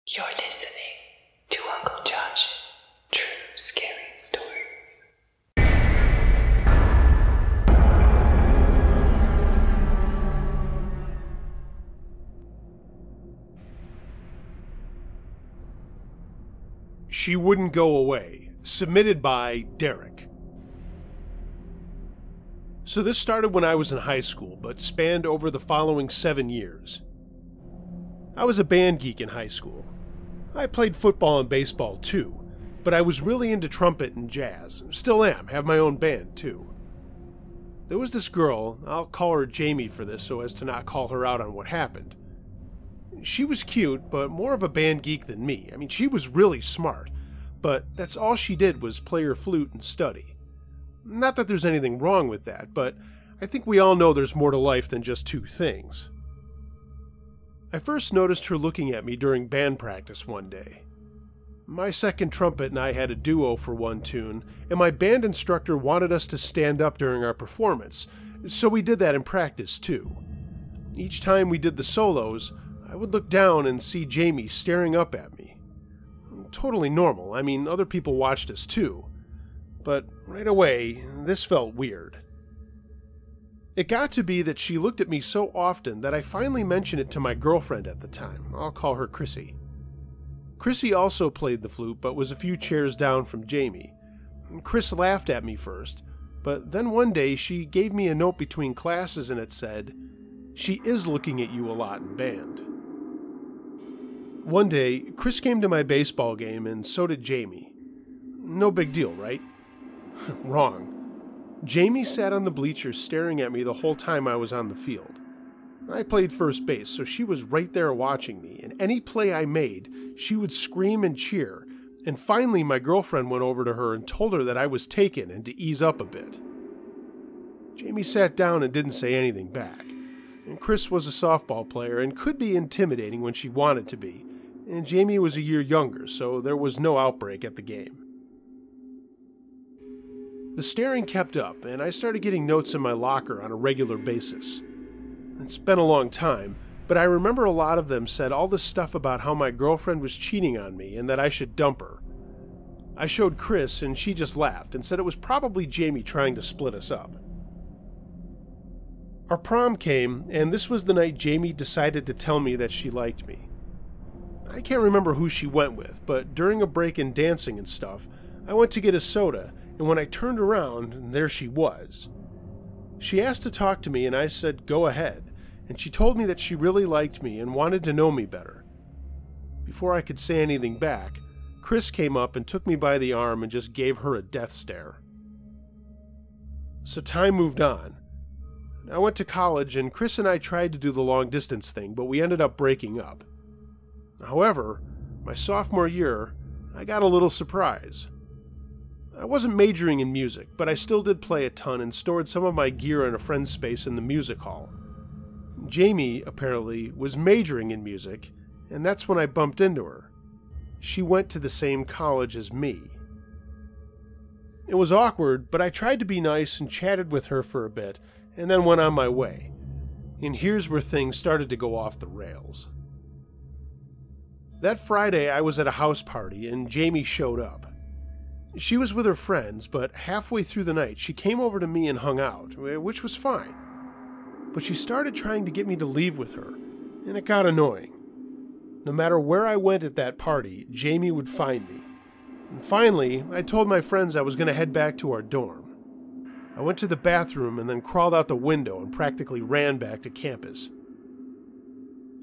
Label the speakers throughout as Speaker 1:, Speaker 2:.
Speaker 1: You're listening to Uncle Josh's True Scary Stories.
Speaker 2: She Wouldn't Go Away, submitted by Derek. So this started when I was in high school, but spanned over the following 7 years. I was a band geek in high school. I played football and baseball too, but I was really into trumpet and jazz. Still am, have my own band too. There was this girl, I'll call her Jamie for this so as to not call her out on what happened. She was cute, but more of a band geek than me. I mean, she was really smart, but that's all she did was play her flute and study. Not that there's anything wrong with that, but I think we all know there's more to life than just two things. I first noticed her looking at me during band practice one day. My second trumpet and I had a duo for one tune, and my band instructor wanted us to stand up during our performance, so we did that in practice too. Each time we did the solos, I would look down and see Jamie staring up at me. Totally normal, I mean, other people watched us too. But right away, this felt weird. It got to be that she looked at me so often that I finally mentioned it to my girlfriend at the time. I'll call her Chrissy. Chrissy also played the flute, but was a few chairs down from Jamie. Chris laughed at me first, but then one day she gave me a note between classes and it said, "She is looking at you a lot in band." One day, Chris came to my baseball game and so did Jamie. No big deal, right? Wrong. Jamie sat on the bleachers staring at me the whole time I was on the field. I played first base, so she was right there watching me, and any play I made, she would scream and cheer, and finally my girlfriend went over to her and told her that I was taken and to ease up a bit. Jamie sat down and didn't say anything back, and Chris was a softball player and could be intimidating when she wanted to be, and Jamie was a year younger, so there was no outbreak at the game. The staring kept up, and I started getting notes in my locker on a regular basis. It's been a long time, but I remember a lot of them said all this stuff about how my girlfriend was cheating on me and that I should dump her. I showed Chris, and she just laughed and said it was probably Jamie trying to split us up. Our prom came, and this was the night Jamie decided to tell me that she liked me. I can't remember who she went with, but during a break in dancing and stuff, I went to get a soda, and when I turned around, there she was. She asked to talk to me, and I said, go ahead, and she told me that she really liked me and wanted to know me better. Before I could say anything back, Chris came up and took me by the arm and just gave her a death stare. So time moved on. I went to college, and Chris and I tried to do the long-distance thing, but we ended up breaking up. However, my sophomore year, I got a little surprise. I wasn't majoring in music, but I still did play a ton and stored some of my gear in a friend's space in the music hall. Jamie, apparently, was majoring in music, and that's when I bumped into her. She went to the same college as me. It was awkward, but I tried to be nice and chatted with her for a bit, and then went on my way. And here's where things started to go off the rails. That Friday, I was at a house party, and Jamie showed up. She was with her friends, but halfway through the night, she came over to me and hung out, which was fine. But she started trying to get me to leave with her, and it got annoying. No matter where I went at that party, Jamie would find me. And finally, I told my friends I was going to head back to our dorm. I went to the bathroom and then crawled out the window and practically ran back to campus.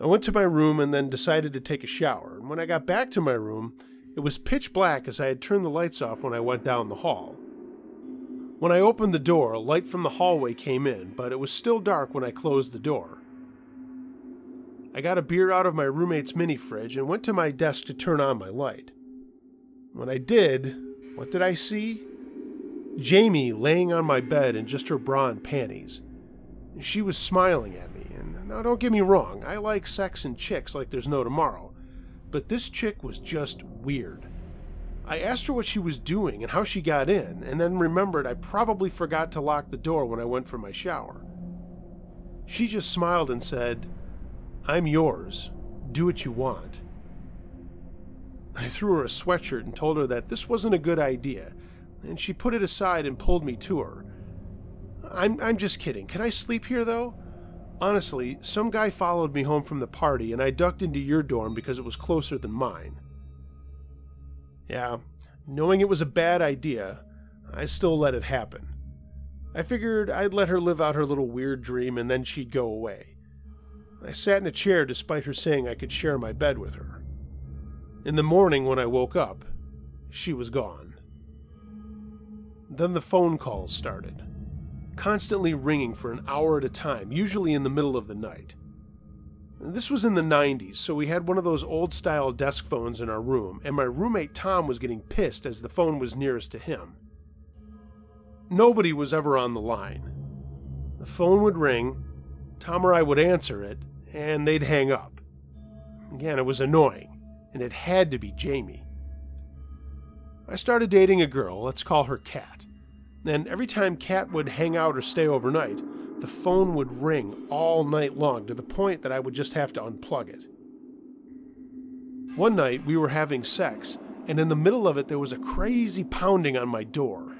Speaker 2: I went to my room and then decided to take a shower, and when I got back to my room, it was pitch black as I had turned the lights off when I went down the hall. When I opened the door, a light from the hallway came in, but it was still dark when I closed the door. I got a beer out of my roommate's mini fridge and went to my desk to turn on my light. When I did, what did I see? Jamie laying on my bed in just her bra and panties. She was smiling at me, and now don't get me wrong, I like sex and chicks like there's no tomorrow. But this chick was just weird. I asked her what she was doing and how she got in, and then remembered I probably forgot to lock the door when I went for my shower. She just smiled and said, "I'm yours. Do what you want." I threw her a sweatshirt and told her that this wasn't a good idea, and she put it aside and pulled me to her. I'm just kidding. Can I sleep here, though? Honestly, some guy followed me home from the party, and I ducked into your dorm because it was closer than mine. Yeah, knowing it was a bad idea, I still let it happen. I figured I'd let her live out her little weird dream and then she'd go away. I sat in a chair despite her saying I could share my bed with her. In the morning when I woke up, she was gone. Then the phone calls started, constantly ringing for an hour at a time, usually in the middle of the night. This was in the 90s, so we had one of those old-style desk phones in our room, and my roommate Tom was getting pissed as the phone was nearest to him. Nobody was ever on the line. The phone would ring, Tom or I would answer it, and they'd hang up. Again, it was annoying, and it had to be Jamie. I started dating a girl, let's call her Kat. And every time Kat would hang out or stay overnight, the phone would ring all night long to the point that I would just have to unplug it. One night we were having sex, and in the middle of it there was a crazy pounding on my door.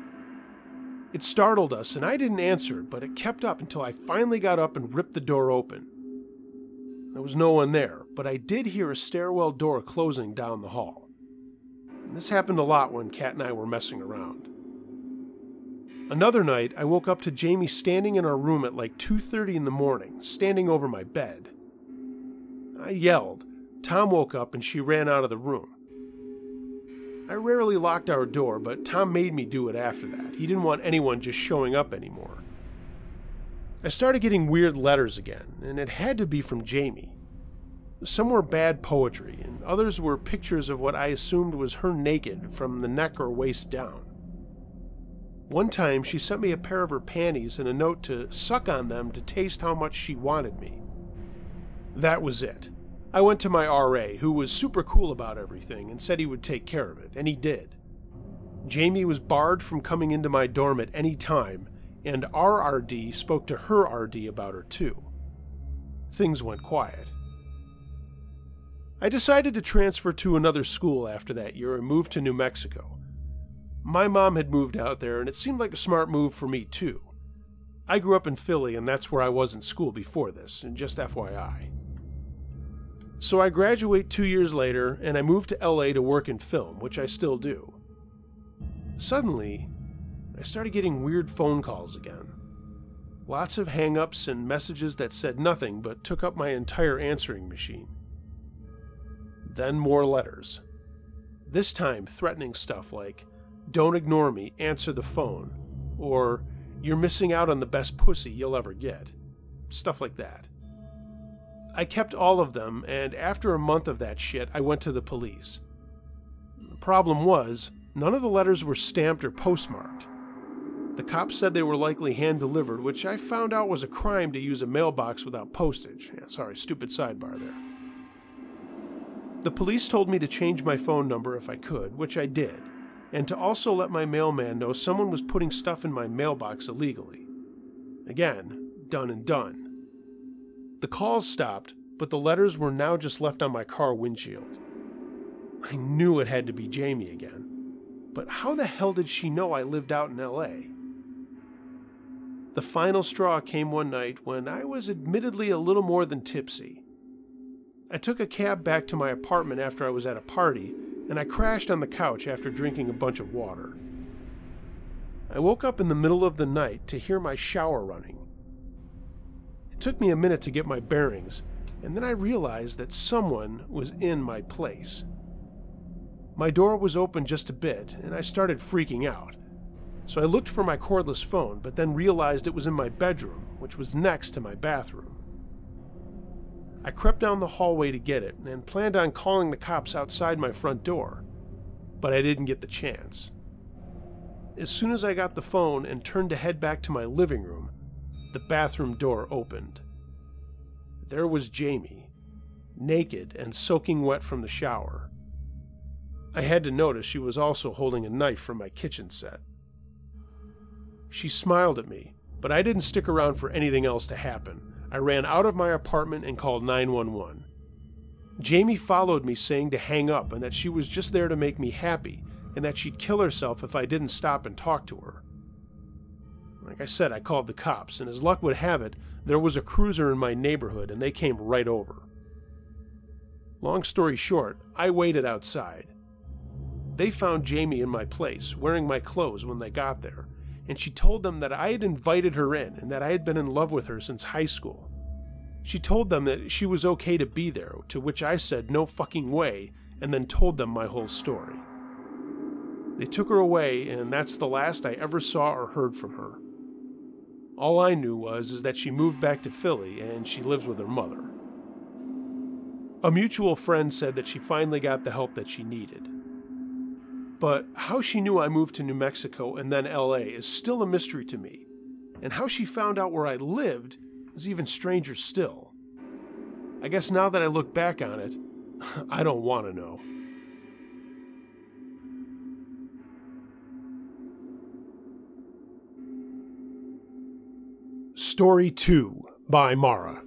Speaker 2: It startled us, and I didn't answer it, but it kept up until I finally got up and ripped the door open. There was no one there, but I did hear a stairwell door closing down the hall. This happened a lot when Kat and I were messing around. Another night, I woke up to Jamie standing in our room at like 2:30 in the morning, standing over my bed. I yelled. Tom woke up and she ran out of the room. I rarely locked our door, but Tom made me do it after that. He didn't want anyone just showing up anymore. I started getting weird letters again, and it had to be from Jamie. Some were bad poetry, and others were pictures of what I assumed was her naked from the neck or waist down. One time, she sent me a pair of her panties and a note to suck on them to taste how much she wanted me. That was it. I went to my RA, who was super cool about everything, and said he would take care of it, and he did. Jamie was barred from coming into my dorm at any time, and our RD spoke to her RD about her too. Things went quiet. I decided to transfer to another school after that year and moved to New Mexico. My mom had moved out there, and it seemed like a smart move for me, too. I grew up in Philly, and that's where I was in school before this, and just FYI. So I graduate 2 years later, and I moved to LA to work in film, which I still do. Suddenly, I started getting weird phone calls again. Lots of hang-ups and messages that said nothing but took up my entire answering machine. Then more letters. This time threatening stuff like, "Don't ignore me, answer the phone," or "You're missing out on the best pussy you'll ever get." Stuff like that. I kept all of them, and after a month of that shit, I went to the police. The problem was, none of the letters were stamped or postmarked. The cops said they were likely hand-delivered, which I found out was a crime to use a mailbox without postage. Yeah, sorry, stupid sidebar there. The police told me to change my phone number if I could, which I did, and to also let my mailman know someone was putting stuff in my mailbox illegally. Again, done and done. The calls stopped, but the letters were now just left on my car windshield. I knew it had to be Jamie again, but how the hell did she know I lived out in LA? The final straw came one night when I was admittedly a little more than tipsy. I took a cab back to my apartment after I was at a party, and I crashed on the couch after drinking a bunch of water. I woke up in the middle of the night to hear my shower running. It took me a minute to get my bearings, and then I realized that someone was in my place. My door was open just a bit, and I started freaking out. So I looked for my cordless phone, but then realized it was in my bedroom, which was next to my bathroom. I crept down the hallway to get it, and planned on calling the cops outside my front door, but I didn't get the chance. As soon as I got the phone and turned to head back to my living room, the bathroom door opened. There was Jamie, naked and soaking wet from the shower. I had to notice she was also holding a knife from my kitchen set. She smiled at me, but I didn't stick around for anything else to happen. I ran out of my apartment and called 911. Jamie followed me saying to hang up and that she was just there to make me happy and that she'd kill herself if I didn't stop and talk to her. Like I said, I called the cops, and as luck would have it, there was a cruiser in my neighborhood and they came right over. Long story short, I waited outside. They found Jamie in my place, wearing my clothes when they got there, and she told them that I had invited her in and that I had been in love with her since high school. She told them that she was okay to be there, to which I said no fucking way, and then told them my whole story. They took her away, and that's the last I ever saw or heard from her. All I knew is that she moved back to Philly and she lives with her mother. A mutual friend said that she finally got the help that she needed. But how she knew I moved to New Mexico and then LA is still a mystery to me, and how she found out where I lived is even stranger still. I guess now that I look back on it, I don't want to know. Story 2 by Mara.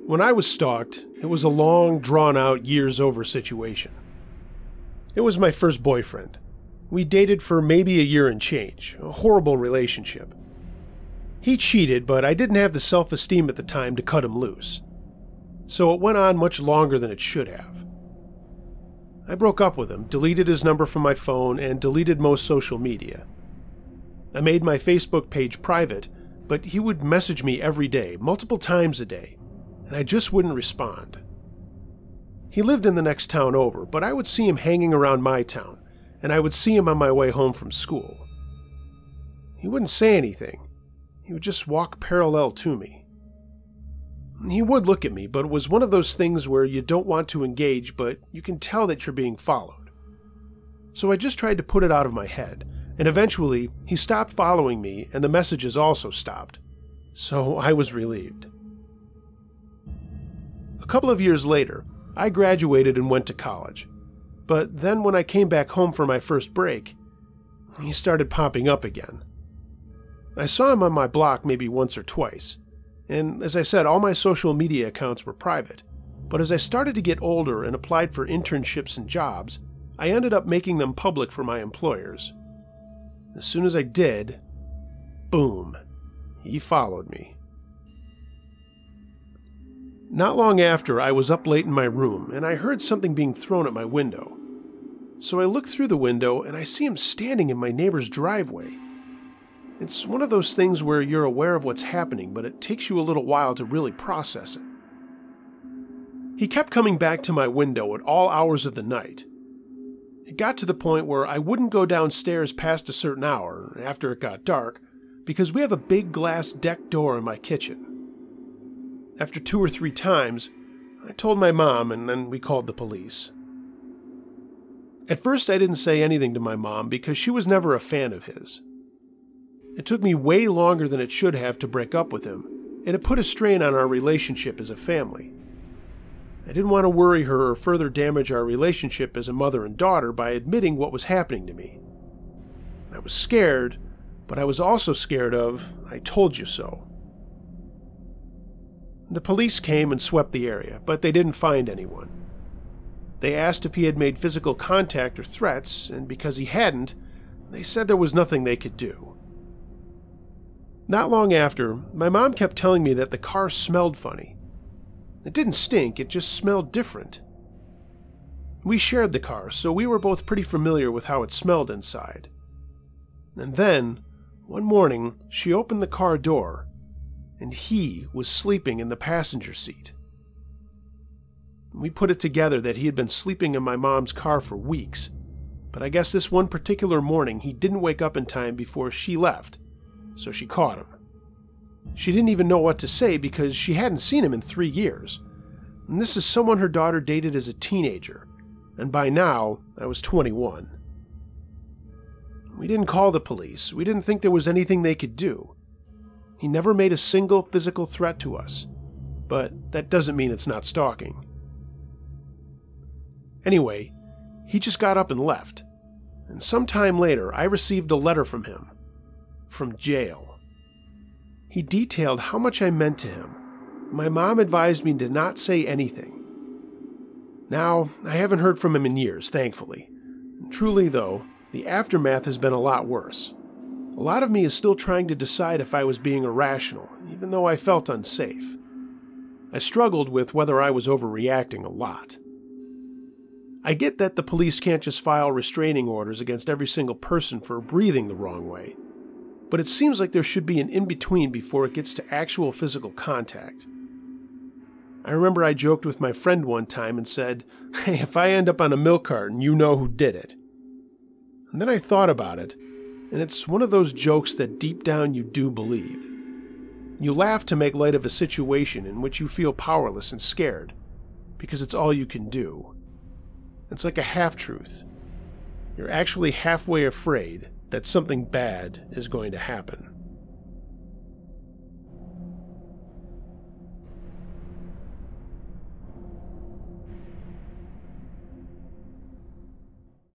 Speaker 2: When I was stalked, it was a long, drawn-out, years-over situation. It was my first boyfriend. We dated for maybe a year and change, a horrible relationship. He cheated, but I didn't have the self-esteem at the time to cut him loose. So it went on much longer than it should have. I broke up with him, deleted his number from my phone, and deleted most social media. I made my Facebook page private, but he would message me every day, multiple times a day, and I just wouldn't respond. He lived in the next town over, but I would see him hanging around my town, and I would see him on my way home from school. He wouldn't say anything. He would just walk parallel to me. He would look at me, but it was one of those things where you don't want to engage, but you can tell that you're being followed. So I just tried to put it out of my head, and eventually he stopped following me and the messages also stopped. So I was relieved. A couple of years later, I graduated and went to college. But then when I came back home for my first break, he started popping up again. I saw him on my block maybe once or twice, and as I said, all my social media accounts were private. But as I started to get older and applied for internships and jobs, I ended up making them public for my employers. As soon as I did, boom, he followed me. Not long after, I was up late in my room, and I heard something being thrown at my window. So I look through the window, and I see him standing in my neighbor's driveway. It's one of those things where you're aware of what's happening, but it takes you a little while to really process it. He kept coming back to my window at all hours of the night. It got to the point where I wouldn't go downstairs past a certain hour, after it got dark, because we have a big glass deck door in my kitchen. After 2 or 3 times, I told my mom, and then we called the police. At first I didn't say anything to my mom because she was never a fan of his. It took me way longer than it should have to break up with him, and it put a strain on our relationship as a family. I didn't want to worry her or further damage our relationship as a mother and daughter by admitting what was happening to me. I was scared, but I was also scared of, I told you so. The police came and swept the area, but they didn't find anyone. They asked if he had made physical contact or threats, and because he hadn't, they said there was nothing they could do. Not long after, my mom kept telling me that the car smelled funny. It didn't stink, it just smelled different. We shared the car, so we were both pretty familiar with how it smelled inside. And then, one morning, she opened the car door, and he was sleeping in the passenger seat. We put it together that he had been sleeping in my mom's car for weeks, but I guess this one particular morning he didn't wake up in time before she left, so she caught him. She didn't even know what to say because she hadn't seen him in 3 years, and this is someone her daughter dated as a teenager, and by now I was 21. We didn't call the police. We didn't think there was anything they could do. He never made a single physical threat to us, but that doesn't mean it's not stalking. Anyway, he just got up and left, and sometime later I received a letter from him. From jail. He detailed how much I meant to him, My mom advised me to not say anything. Now, I haven't heard from him in years, thankfully. Truly, though, the aftermath has been a lot worse. A lot of me is still trying to decide if I was being irrational, even though I felt unsafe. I struggled with whether I was overreacting a lot. I get that the police can't just file restraining orders against every single person for breathing the wrong way, but it seems like there should be an in-between before it gets to actual physical contact. I remember I joked with my friend one time and said, "Hey, if I end up on a milk carton, you know who did it." And then I thought about it, and it's one of those jokes that deep down you do believe. You laugh to make light of a situation in which you feel powerless and scared, because it's all you can do. It's like a half-truth. You're actually halfway afraid that something bad is going to happen.